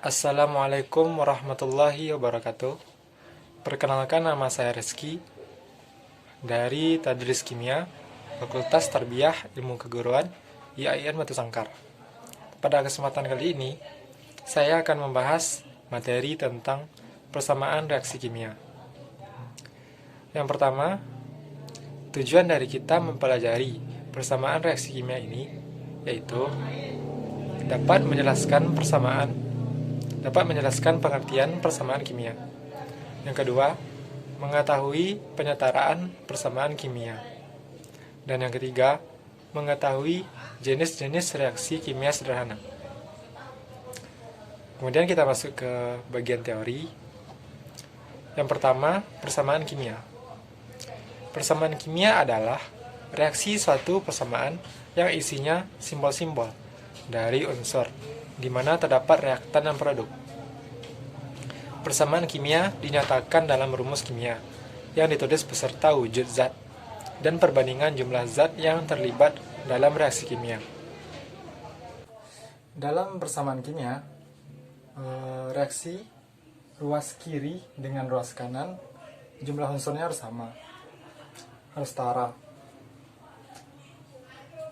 Assalamualaikum warahmatullahi wabarakatuh. Perkenalkan, nama saya Rizky dari Tadris Kimia, Fakultas Tarbiyah Ilmu Keguruan IAIN Batu Sangkar. Pada kesempatan kali ini, saya akan membahas materi tentang persamaan reaksi kimia. Yang pertama, tujuan dari kita mempelajari persamaan reaksi kimia ini yaitu dapat menjelaskan pengertian persamaan kimia. Yang kedua, mengetahui penyetaraan persamaan kimia. Dan yang ketiga, mengetahui jenis-jenis reaksi kimia sederhana. Kemudian kita masuk ke bagian teori. Yang pertama, persamaan kimia. Persamaan kimia adalah reaksi suatu persamaan yang isinya simbol-simbol dari unsur, di mana terdapat reaktan dan produk. Persamaan kimia dinyatakan dalam rumus kimia yang ditulis beserta wujud zat dan perbandingan jumlah zat yang terlibat dalam reaksi kimia. Dalam persamaan kimia, reaksi ruas kiri dengan ruas kanan, jumlah unsurnya harus sama, harus setara.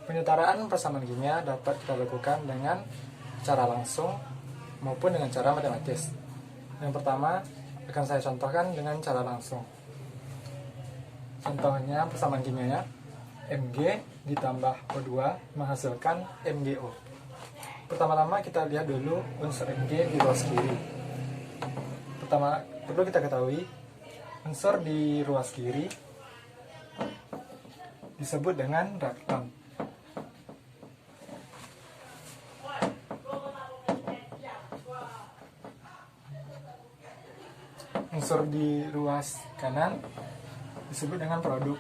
Penyetaraan persamaan kimia dapat kita lakukan dengan cara langsung maupun dengan cara matematis. Yang pertama akan saya contohkan dengan cara langsung. Contohnya persamaan kimianya Mg ditambah O2 menghasilkan MgO. Pertama-tama kita lihat dulu unsur Mg di ruas kiri. Pertama perlu kita ketahui unsur di ruas kiri disebut dengan reaktan. Unsur di ruas kanan disebut dengan produk.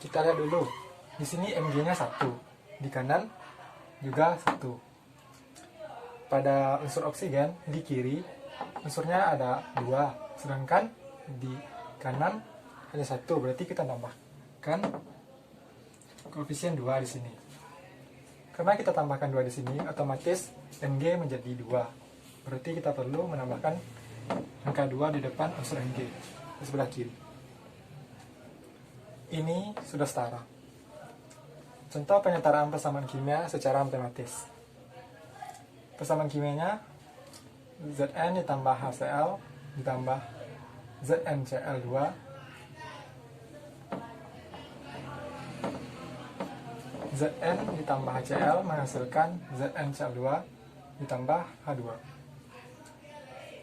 Kita lihat dulu. Di sini Mg-nya 1, di kanan juga 1. Pada unsur oksigen di kiri unsurnya ada 2, sedangkan di kanan hanya 1, berarti kita tambahkan koefisien 2 di sini. Karena kita tambahkan 2 di sini, otomatis Mg menjadi 2. Berarti kita perlu menambahkan angka 2 di depan unsur Mg di sebelah kiri. Ini sudah setara. Contoh penyetaraan persamaan kimia secara matematis. Persamaan kimianya Zn ditambah HCl ditambah ZnCl2 Zn ditambah HCl menghasilkan ZnCl2 ditambah H2.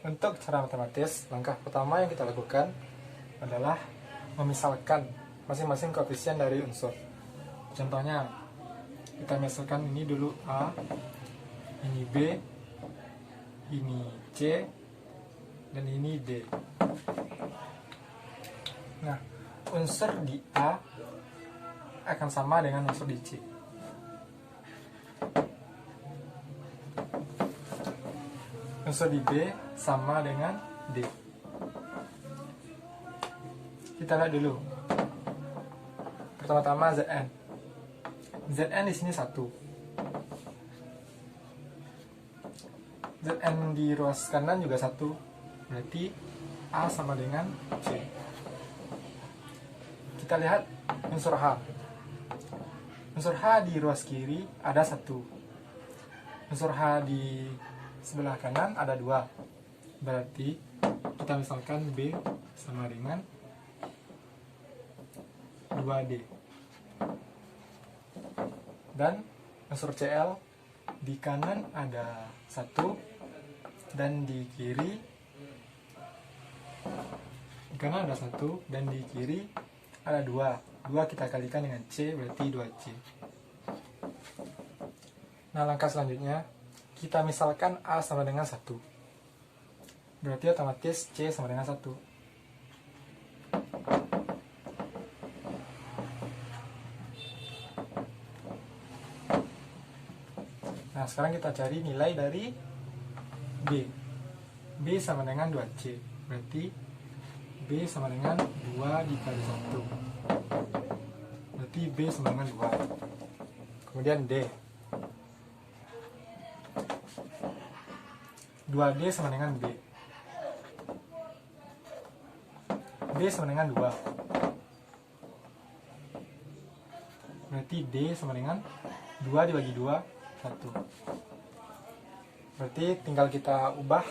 Untuk cara matematis, langkah pertama yang kita lakukan adalah memisalkan masing-masing koefisien dari unsur. Contohnya, kita misalkan ini dulu A, ini B, ini C, dan ini D. Nah, unsur di A akan sama dengan unsur di C. Unsur di B sama dengan D. Kita lihat dulu. Pertama-tama Zn. Zn di sini 1. Zn di ruas kanan juga 1. Berarti A sama dengan C. Kita lihat unsur H. Unsur H di ruas kiri ada 1. Unsur H di sebelah kanan ada 2. Berarti kita misalkan B sama dengan 2D. Dan unsur Cl di kanan ada 1 dan di kiri ada 1 dan di kiri ada 2. 2 kita kalikan dengan C berarti 2C. Nah, langkah selanjutnya kita misalkan A sama dengan 1. Berarti otomatis C sama dengan 1. Nah, sekarang kita cari nilai dari B. B sama dengan 2C. Berarti B sama dengan 2 dikali 1. Berarti B sama dengan 2. Kemudian D. 2D sama dengan B. B sama dengan 2. Berarti D sama dengan 2 dibagi 2, 1. Berarti tinggal kita ubah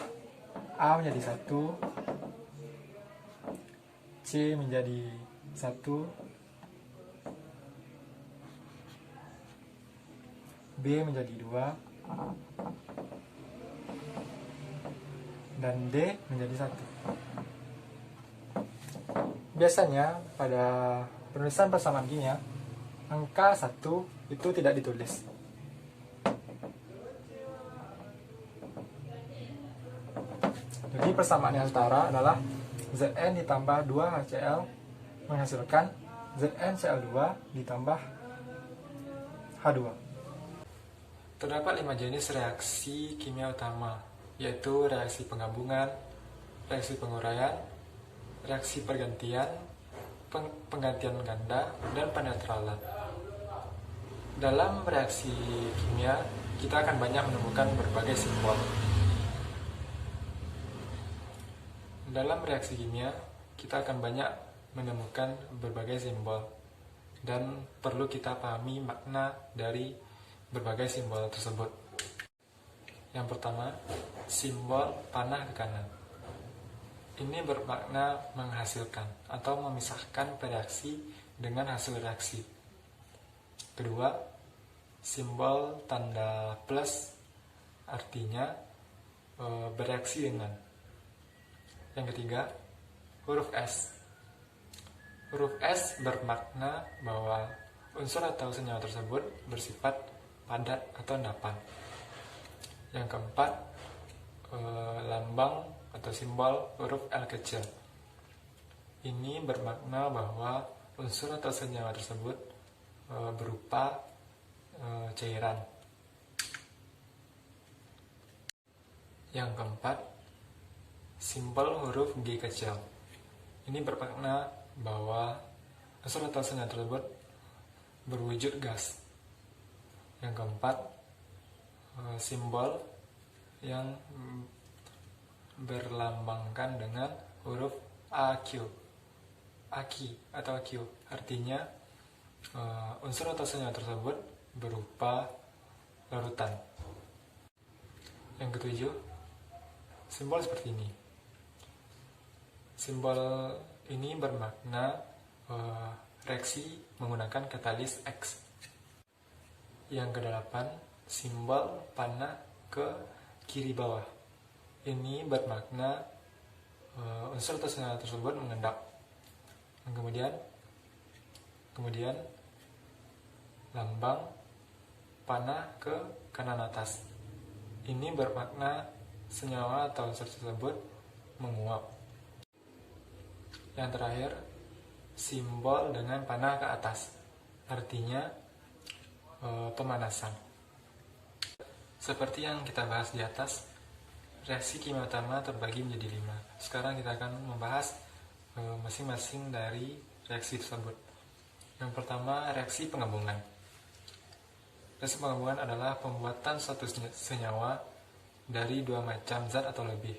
A menjadi 1, C menjadi 1, B menjadi 2, dan D menjadi 1. Biasanya pada penulisan persamaan kimia, angka 1 itu tidak ditulis. Jadi persamaan yang setara adalah Zn ditambah 2HCl menghasilkan ZnCl2 ditambah H2. Terdapat 5 jenis reaksi kimia utama, yaitu reaksi penggabungan, reaksi penguraian, reaksi pergantian, penggantian ganda, dan penetralan. Dalam reaksi kimia, kita akan banyak menemukan berbagai simbol. Dalam reaksi kimia, kita akan banyak menemukan berbagai simbol, dan perlu kita pahami makna dari berbagai simbol tersebut. Yang pertama, simbol panah ke kanan. Ini bermakna menghasilkan atau memisahkan reaksi dengan hasil reaksi. Kedua, simbol tanda plus artinya bereaksi dengan. Yang ketiga, huruf S. Huruf S bermakna bahwa unsur atau senyawa tersebut bersifat padat atau endapan. Yang keempat, lambang atau simbol huruf L kecil. Ini bermakna bahwa unsur atau senyawa tersebut berupa cairan. Yang keempat, simbol huruf G kecil. Ini bermakna bahwa unsur atau senyawa tersebut berwujud gas. Yang keempat, simbol yang berlambangkan dengan huruf AQ. AQ atau Q artinya unsur atau senyawa tersebut berupa larutan. Yang ketujuh, simbol seperti ini. Simbol ini bermakna reaksi menggunakan katalis X. Yang kedelapan, simbol panah ke kiri bawah. Ini bermakna unsur atau senyawa tersebut mengendap. Kemudian lambang panah ke kanan atas. Ini bermakna senyawa atau unsur tersebut menguap. Yang terakhir, simbol dengan panah ke atas, artinya pemanasan. Seperti yang kita bahas di atas, reaksi kimia utama terbagi menjadi 5. Sekarang kita akan membahas masing-masing dari reaksi tersebut. Yang pertama, reaksi penggabungan. Reaksi penggabungan adalah pembuatan suatu senyawa dari 2 macam zat atau lebih.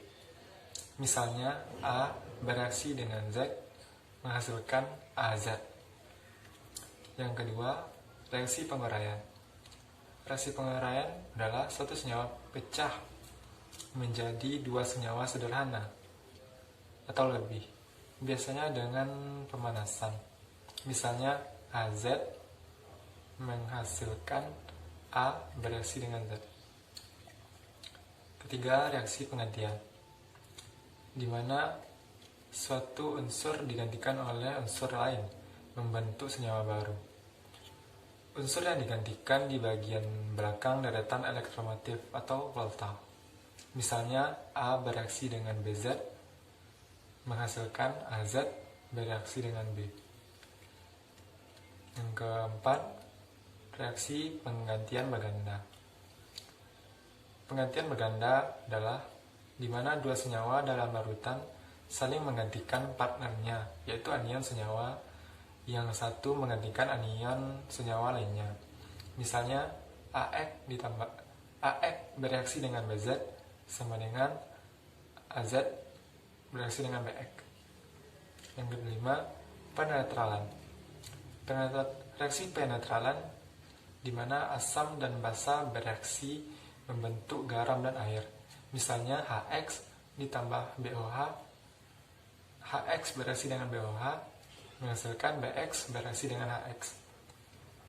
Misalnya, A bereaksi dengan Z menghasilkan AZ. Yang kedua, reaksi penguraian. Reaksi penguraian adalah suatu senyawa pecah menjadi 2 senyawa sederhana atau lebih, biasanya dengan pemanasan. Misalnya, AZ menghasilkan A bereaksi dengan Z. Ketiga, reaksi penggantian, di mana suatu unsur digantikan oleh unsur lain membentuk senyawa baru. Unsur yang digantikan di bagian belakang deretan elektromotif atau volta. Misalnya, A bereaksi dengan BZ menghasilkan AZ bereaksi dengan B. Yang keempat, reaksi penggantian berganda. Penggantian berganda adalah di mana 2 senyawa dalam larutan saling menggantikan partnernya, yaitu anion senyawa yang satu menggantikan anion senyawa lainnya. Misalnya, AX bereaksi dengan BZ sama dengan AZ bereaksi dengan BX. Yang kelima, penetralan. Reaksi penetralan di mana asam dan basa bereaksi membentuk garam dan air. Misalnya HX ditambah BOH, HX bereaksi dengan BOH menghasilkan BX bereaksi dengan HX.